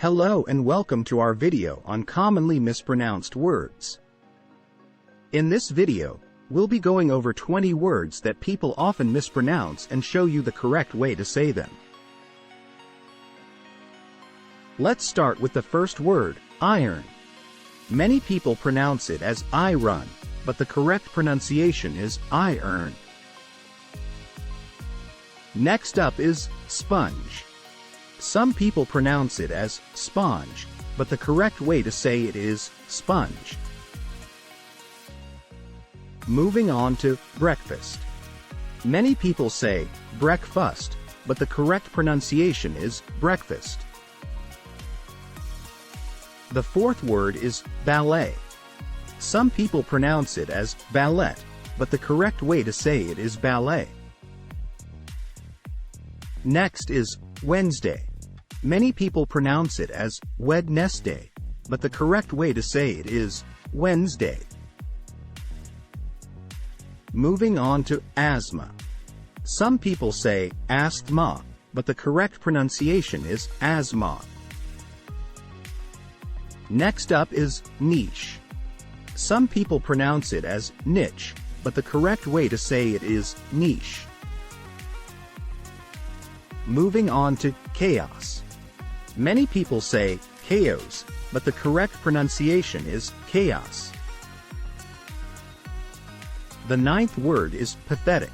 Hello and welcome to our video on commonly mispronounced words. In this video, we'll be going over 20 words that people often mispronounce and show you the correct way to say them. Let's start with the first word, iron. Many people pronounce it as iron, but the correct pronunciation is iron. Next up is sponge. Some people pronounce it as sponge, but the correct way to say it is sponge. Moving on to breakfast. Many people say breakfast, but the correct pronunciation is breakfast. The fourth word is ballet. Some people pronounce it as ballet, but the correct way to say it is ballet. Next is Wednesday. Many people pronounce it as Wednesday, but the correct way to say it is Wednesday. Moving on to asthma. Some people say asthma, but the correct pronunciation is asthma. Next up is niche. Some people pronounce it as niche, but the correct way to say it is niche. Moving on to chaos. Many people say chaos, but the correct pronunciation is chaos. The ninth word is pathetic.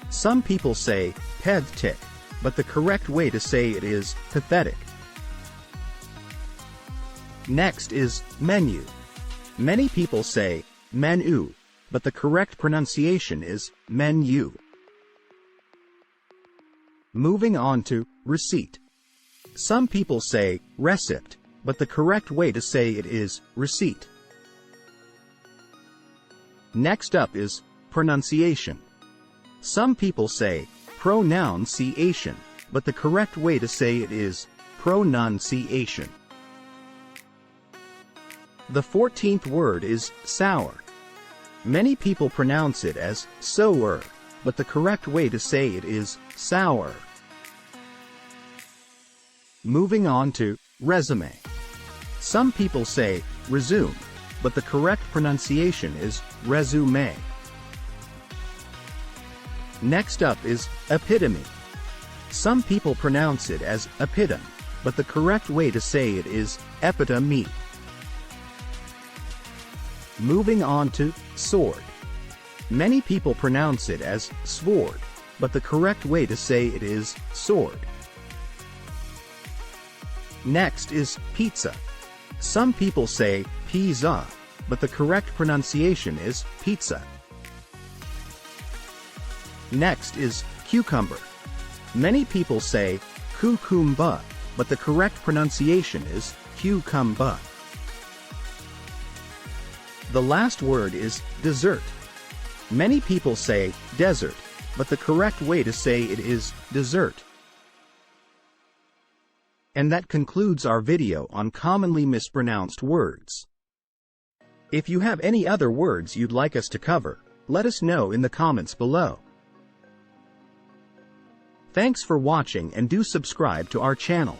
Some people say pathetic, but the correct way to say it is pathetic. Next is menu. Many people say menu, but the correct pronunciation is menu. Moving on to receipt. Some people say receipt, but the correct way to say it is receipt. Next up is pronunciation. Some people say pronunciation, but the correct way to say it is pronunciation. The 14th word is sour. Many people pronounce it as sour, but the correct way to say it is sour. Moving on to resume. Some people say resume, but the correct pronunciation is resume. Next up is epitome. Some people pronounce it as epitome, but the correct way to say it is epitome. Moving on to sword. Many people pronounce it as sword, but the correct way to say it is sword. Next is pizza. Some people say pizza, but the correct pronunciation is pizza. Next is cucumber. Many people say cucumber, but the correct pronunciation is cucumber. The last word is dessert. Many people say desert, but the correct way to say it is dessert. And that concludes our video on commonly mispronounced words. If you have any other words you'd like us to cover, let us know in the comments below. Thanks for watching and do subscribe to our channel.